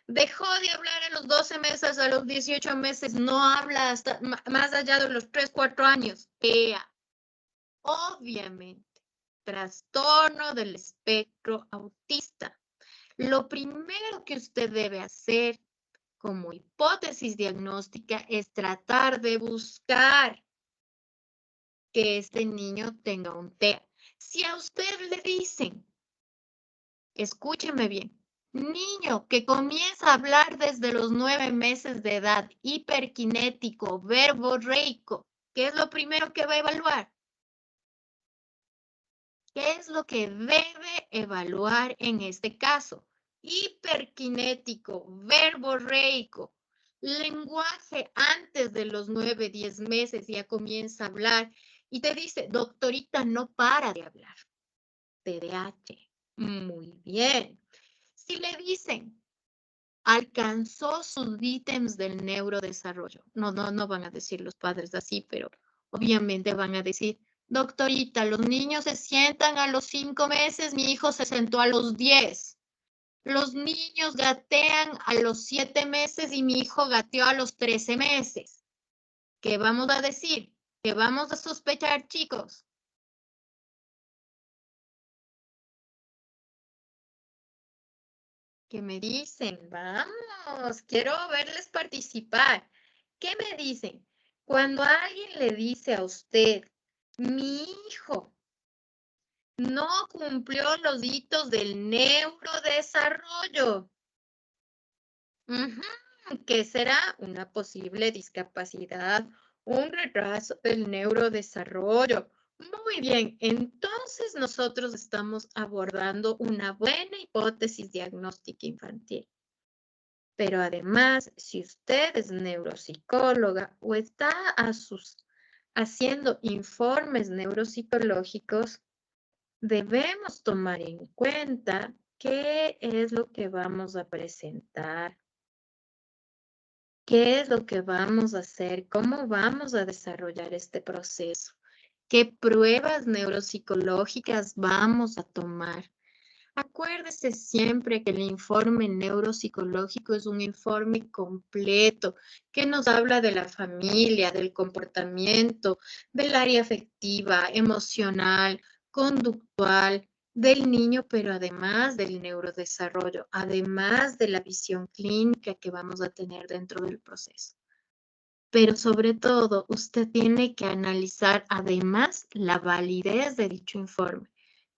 dejó de hablar a los 12 meses, a los 18 meses, no habla hasta más allá de los 3, 4 años. Obviamente, trastorno del espectro autista. Lo primero que usted debe hacer como hipótesis diagnóstica es tratar de buscar que este niño tenga un TEA. Si a usted le dicen, escúcheme bien, niño que comienza a hablar desde los 9 meses de edad, hiperkinético, verborreico, ¿qué es lo primero que va a evaluar? ¿Qué es lo que debe evaluar en este caso? Hiperkinético, verborreico, lenguaje antes de los 9, 10 meses ya comienza a hablar y te dice, doctorita, no para de hablar. TDAH. Muy bien. Si le dicen, alcanzó sus ítems del neurodesarrollo. No van a decir los padres así, pero obviamente van a decir, doctorita, los niños se sientan a los 5 meses, mi hijo se sentó a los 10. Los niños gatean a los 7 meses y mi hijo gateó a los 13 meses. ¿Qué vamos a decir? ¿Qué vamos a sospechar, chicos? ¿Qué me dicen? Vamos, quiero verles participar. ¿Qué me dicen? Cuando alguien le dice a usted, mi hijo no cumplió los hitos del neurodesarrollo, ¿qué será? Una posible discapacidad, un retraso del neurodesarrollo. Muy bien, entonces nosotros estamos abordando una buena hipótesis diagnóstica infantil. Pero además, si usted es neuropsicóloga o está haciendo informes neuropsicológicos, debemos tomar en cuenta qué es lo que vamos a presentar, qué es lo que vamos a hacer, cómo vamos a desarrollar este proceso, qué pruebas neuropsicológicas vamos a tomar. Acuérdese siempre que el informe neuropsicológico es un informe completo que nos habla de la familia, del comportamiento, del área afectiva, emocional, conductual, del niño, pero además del neurodesarrollo, además de la visión clínica que vamos a tener dentro del proceso. Pero sobre todo, usted tiene que analizar además la validez de dicho informe,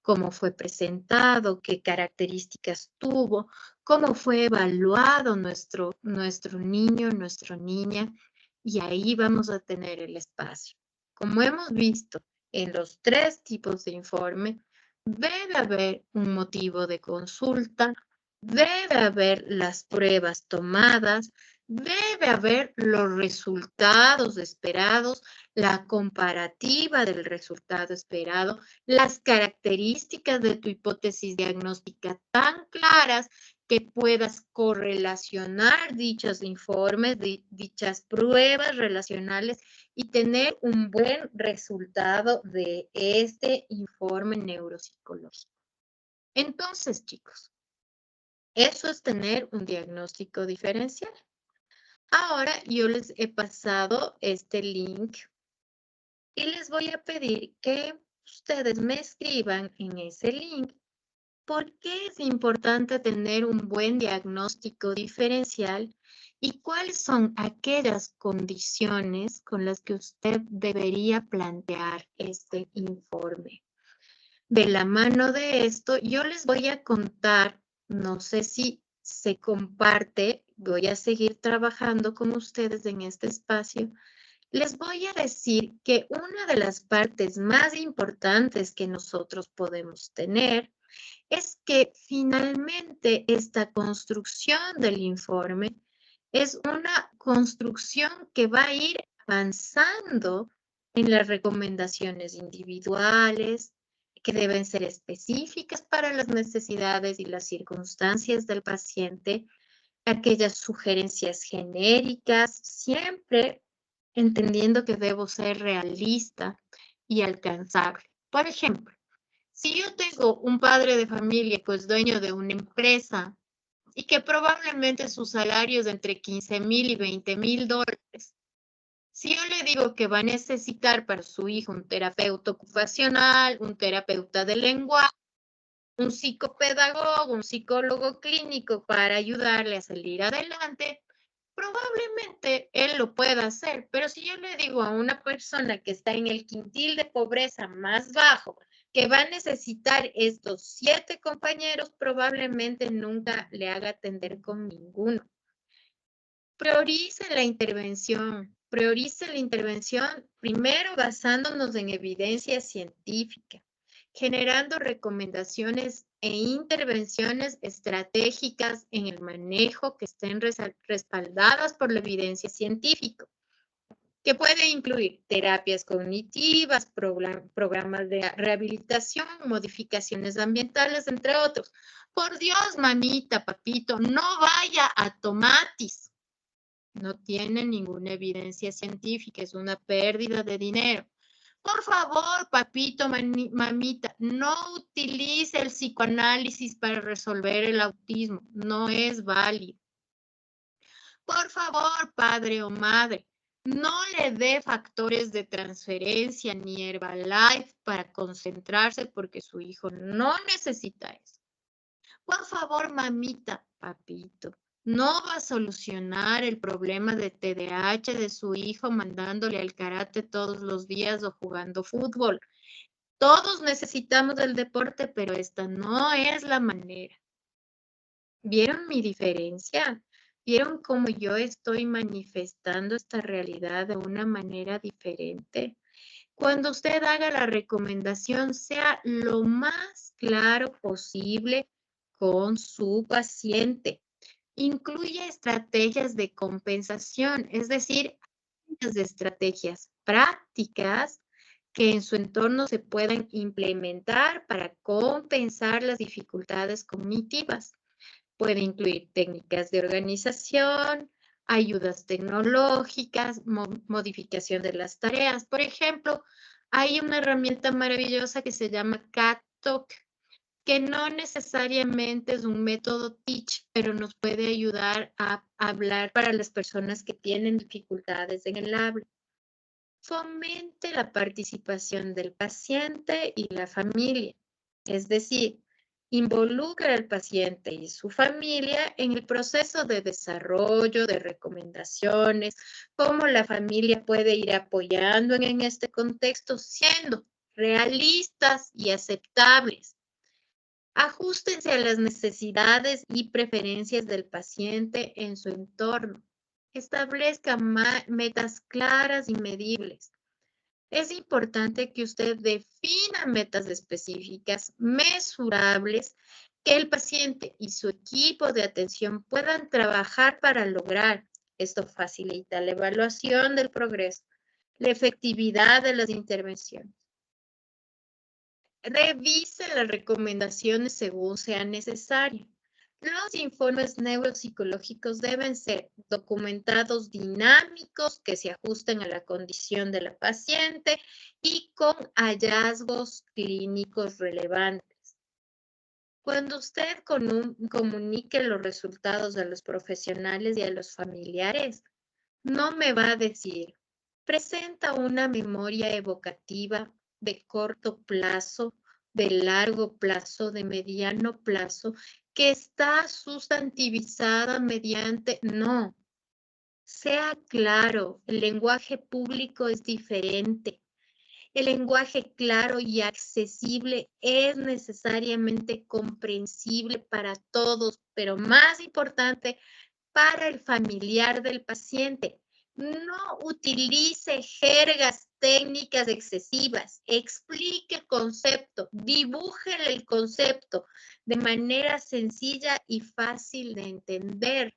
cómo fue presentado, qué características tuvo, cómo fue evaluado nuestro niño, nuestra niña, y ahí vamos a tener el espacio. Como hemos visto en los 3 tipos de informe, debe haber un motivo de consulta, debe haber las pruebas tomadas, debe haber los resultados esperados, la comparativa del resultado esperado, las características de tu hipótesis diagnóstica tan claras que puedas correlacionar dichos informes, dichas pruebas relacionales y tener un buen resultado de este informe neuropsicológico. Entonces, chicos, eso es tener un diagnóstico diferencial. Ahora yo les he pasado este link y les voy a pedir que ustedes me escriban en ese link por qué es importante tener un buen diagnóstico diferencial y cuáles son aquellas condiciones con las que usted debería plantear este informe. De la mano de esto, yo les voy a contar, no sé si se comparte, voy a seguir trabajando con ustedes en este espacio. Les voy a decir que una de las partes más importantes que nosotros podemos tener es que finalmente esta construcción del informe es una construcción que va a ir avanzando en las recomendaciones individuales, que deben ser específicas para las necesidades y las circunstancias del paciente, aquellas sugerencias genéricas, siempre entendiendo que debo ser realista y alcanzable. Por ejemplo, si yo tengo un padre de familia que es dueño de una empresa y que probablemente su salario es entre 15,000 y 20,000 dólares, si yo le digo que va a necesitar para su hijo un terapeuta ocupacional, un terapeuta de lenguaje, un psicopedagogo, un psicólogo clínico para ayudarle a salir adelante, Probablemente él lo pueda hacer, pero si yo le digo a una persona que está en el quintil de pobreza más bajo, que va a necesitar estos 7 compañeros, probablemente nunca le haga atender con ninguno. Priorice la intervención primero basándonos en evidencia científica, generando recomendaciones e intervenciones estratégicas en el manejo que estén respaldadas por la evidencia científica, que puede incluir terapias cognitivas, programas de rehabilitación, modificaciones ambientales, entre otros. Por Dios, mamita, papito, no vaya a tomatis. No tiene ninguna evidencia científica, es una pérdida de dinero. Por favor, papito, mamita, no utilice el psicoanálisis para resolver el autismo, no es válido. Por favor, padre o madre, no le dé factores de transferencia ni Herbalife para concentrarse porque su hijo no necesita eso. Por favor, mamita, papito, no va a solucionar el problema de TDAH de su hijo mandándole al karate todos los días o jugando fútbol. Todos necesitamos el deporte, pero esta no es la manera. ¿Vieron mi diferencia? ¿Vieron cómo yo estoy manifestando esta realidad de una manera diferente? Cuando usted haga la recomendación, sea lo más claro posible con su paciente. Incluye estrategias de compensación, es decir, de estrategias prácticas que en su entorno se puedan implementar para compensar las dificultades cognitivas. Puede incluir técnicas de organización, ayudas tecnológicas, modificación de las tareas. Por ejemplo, hay una herramienta maravillosa que se llama CatTalk, que no necesariamente es un método Teach, pero nos puede ayudar a hablar para las personas que tienen dificultades en el habla. Fomente la participación del paciente y la familia, es decir, involucra al paciente y su familia en el proceso de desarrollo, de recomendaciones, cómo la familia puede ir apoyando en este contexto, siendo realistas y aceptables. Ajustense a las necesidades y preferencias del paciente en su entorno. Establezca metas claras y medibles. Es importante que usted defina metas específicas, mesurables, que el paciente y su equipo de atención puedan trabajar para lograr. Esto facilita la evaluación del progreso, la efectividad de las intervenciones. Revise las recomendaciones según sea necesario. Los informes neuropsicológicos deben ser documentados dinámicos que se ajusten a la condición de la paciente y con hallazgos clínicos relevantes. Cuando usted comunique los resultados a los profesionales y a los familiares, no me va a decir, presenta una memoria evocativa de corto plazo, de largo plazo, de mediano plazo, que está sustantivizada mediante, no. Sea claro, el lenguaje público es diferente. El lenguaje claro y accesible es necesariamente comprensible para todos, pero más importante, para el familiar del paciente. No utilice jergas técnicas excesivas. Explique el concepto, dibuje el concepto de manera sencilla y fácil de entender.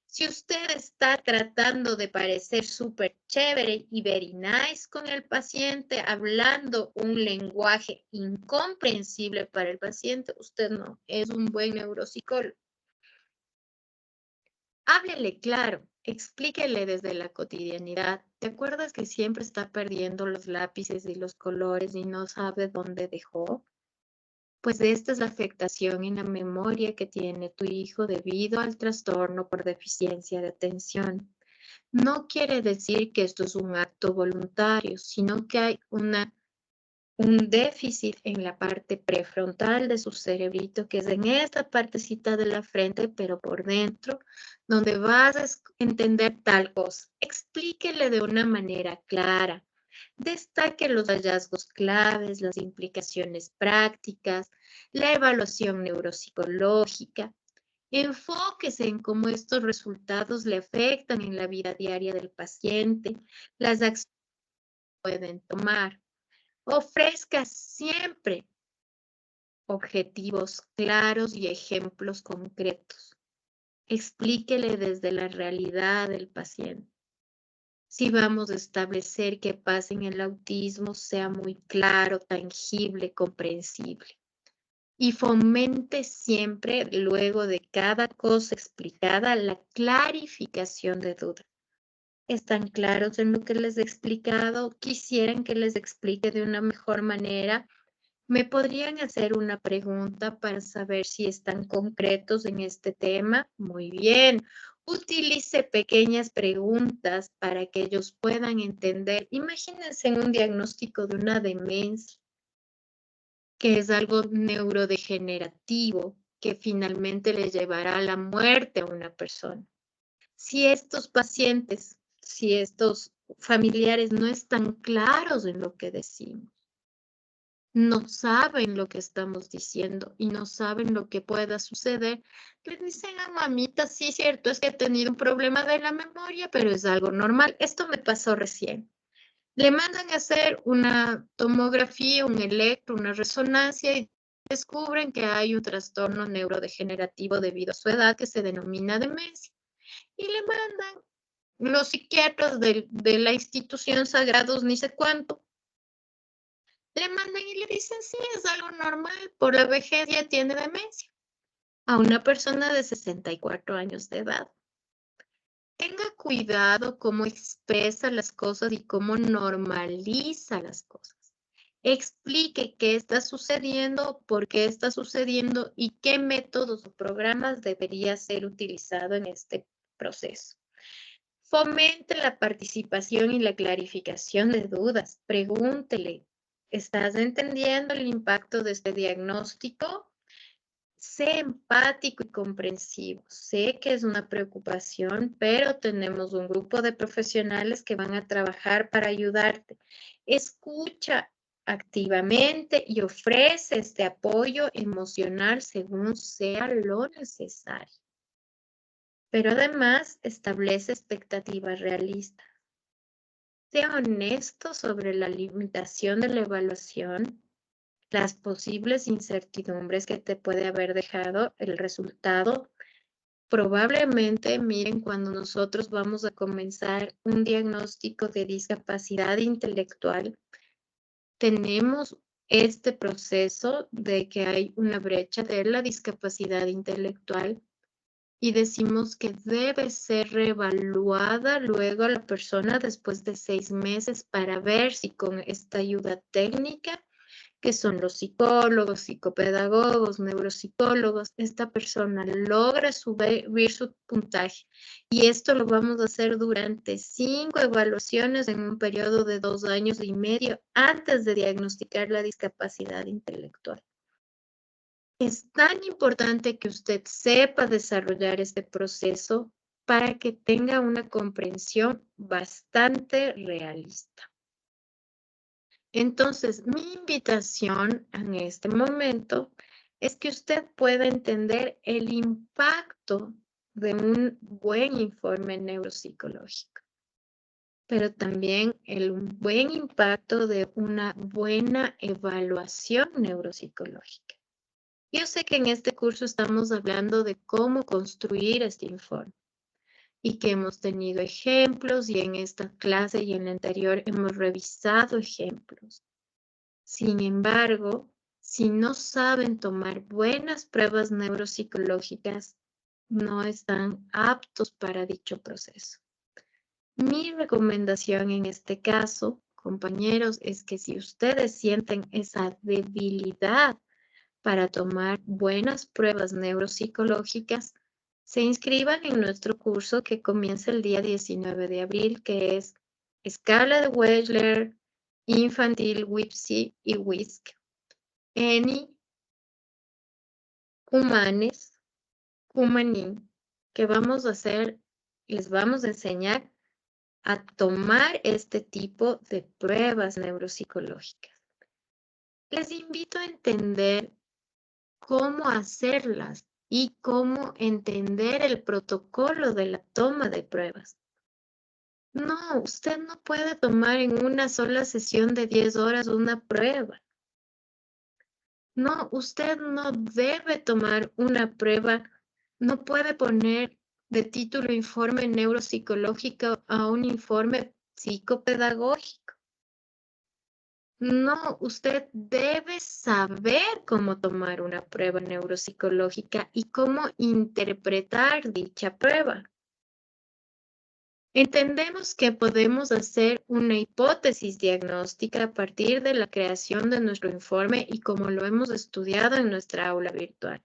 Si usted está tratando de parecer súper chévere y very nice con el paciente, hablando un lenguaje incomprensible para el paciente, usted no es un buen neuropsicólogo. Háblele claro, explíquele desde la cotidianidad. ¿Te acuerdas que siempre está perdiendo los lápices y los colores y no sabe dónde dejó? Pues esta es la afectación en la memoria que tiene tu hijo debido al trastorno por deficiencia de atención. No quiere decir que esto es un acto voluntario, sino que hay una un déficit en la parte prefrontal de su cerebrito, que es en esta partecita de la frente, pero por dentro, donde vas a entender tal cosa. Explíquele de una manera clara. Destaque los hallazgos claves, las implicaciones prácticas, la evaluación neuropsicológica. Enfóquese en cómo estos resultados le afectan en la vida diaria del paciente, las acciones que pueden tomar. Ofrezca siempre objetivos claros y ejemplos concretos. Explíquele desde la realidad del paciente. Si vamos a establecer que pasa en el autismo, sea muy claro, tangible, comprensible. Y fomente siempre, luego de cada cosa explicada, la clarificación de dudas. ¿Están claros en lo que les he explicado? ¿Quisieran que les explique de una mejor manera? ¿Me podrían hacer una pregunta para saber si están concretos en este tema? Muy bien. Utilice pequeñas preguntas para que ellos puedan entender. Imagínense en un diagnóstico de una demencia, que es algo neurodegenerativo, que finalmente le llevará a la muerte a una persona. Si estos pacientes, si estos familiares no están claros en lo que decimos, no saben lo que estamos diciendo y no saben lo que pueda suceder, les dicen a mamita, sí, cierto, es que he tenido un problema de la memoria, pero es algo normal. Esto me pasó recién. Le mandan a hacer una tomografía, un electro, una resonancia y descubren que hay un trastorno neurodegenerativo debido a su edad que se denomina demencia. Y le mandan los psiquiatras de la institución Sagrados, ni sé cuánto, le mandan y le dicen, sí, es algo normal, por la vejez ya tiene demencia, a una persona de 64 años de edad. Tenga cuidado cómo expresa las cosas y cómo normaliza las cosas. Explique qué está sucediendo, por qué está sucediendo y qué métodos o programas debería ser utilizado en este proceso. Fomente la participación y la clarificación de dudas. Pregúntele, ¿estás entendiendo el impacto de este diagnóstico? Sé empático y comprensivo. Sé que es una preocupación, pero tenemos un grupo de profesionales que van a trabajar para ayudarte. Escucha activamente y ofrece este apoyo emocional según sea lo necesario. Pero además establece expectativas realistas. Sea honesto sobre la limitación de la evaluación, las posibles incertidumbres que te puede haber dejado el resultado. Probablemente, miren, cuando nosotros vamos a comenzar un diagnóstico de discapacidad intelectual, tenemos este proceso de que hay una brecha de la discapacidad intelectual y decimos que debe ser reevaluada luego la persona después de 6 meses para ver si con esta ayuda técnica, que son los psicólogos, psicopedagogos, neuropsicólogos, esta persona logra subir su puntaje. Y esto lo vamos a hacer durante 5 evaluaciones en un periodo de 2 años y medio antes de diagnosticar la discapacidad intelectual. Es tan importante que usted sepa desarrollar este proceso para que tenga una comprensión bastante realista. Entonces, mi invitación en este momento es que usted pueda entender el impacto de un buen informe neuropsicológico, pero también el buen impacto de una buena evaluación neuropsicológica. Yo sé que en este curso estamos hablando de cómo construir este informe y que hemos tenido ejemplos y en esta clase y en la anterior hemos revisado ejemplos. Sin embargo, si no saben tomar buenas pruebas neuropsicológicas, no están aptos para dicho proceso. Mi recomendación en este caso, compañeros, es que si ustedes sienten esa debilidad para tomar buenas pruebas neuropsicológicas, se inscriban en nuestro curso que comienza el día 19 de abril, que es Escala de Wechsler, infantil, WIPSI y WISC, ENI, Humanes, Humanín, que vamos a hacer, les vamos a enseñar a tomar este tipo de pruebas neuropsicológicas. Les invito a entender cómo hacerlas y cómo entender el protocolo de la toma de pruebas. No, usted no puede tomar en una sola sesión de 10 horas una prueba. No, usted no debe tomar una prueba, no puede poner de título informe neuropsicológico a un informe psicopedagógico. No, usted debe saber cómo tomar una prueba neuropsicológica y cómo interpretar dicha prueba. Entendemos que podemos hacer una hipótesis diagnóstica a partir de la creación de nuestro informe y como lo hemos estudiado en nuestra aula virtual.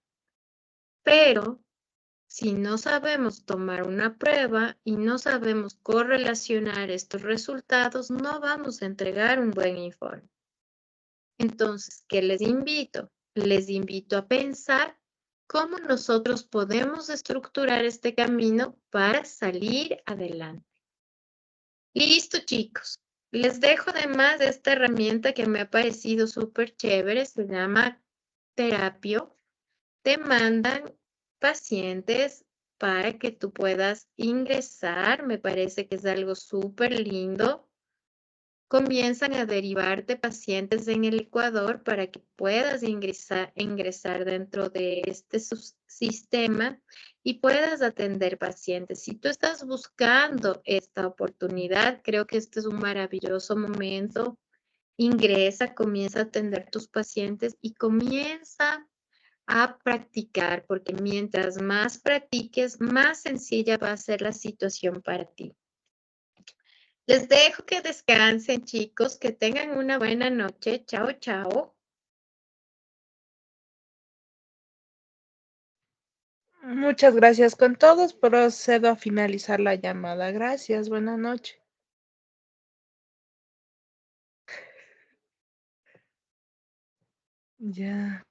Pero si no sabemos tomar una prueba y no sabemos correlacionar estos resultados, no vamos a entregar un buen informe. Entonces, ¿qué les invito? Les invito a pensar cómo nosotros podemos estructurar este camino para salir adelante. Listo, chicos. Les dejo además esta herramienta que me ha parecido súper chévere, se llama Terapio. Te mandan pacientes para que tú puedas ingresar. Me parece que es algo súper lindo. Comienzan a derivarte pacientes en el Ecuador para que puedas ingresar dentro de este sistema y puedas atender pacientes. Si tú estás buscando esta oportunidad, creo que este es un maravilloso momento. Ingresa, comienza a atender tus pacientes y comienza a practicar, porque mientras más practiques, más sencilla va a ser la situación para ti. Les dejo que descansen, chicos, que tengan una buena noche. Chao, chao. Muchas gracias con todos. Procedo a finalizar la llamada. Gracias. Buenas noches. Ya.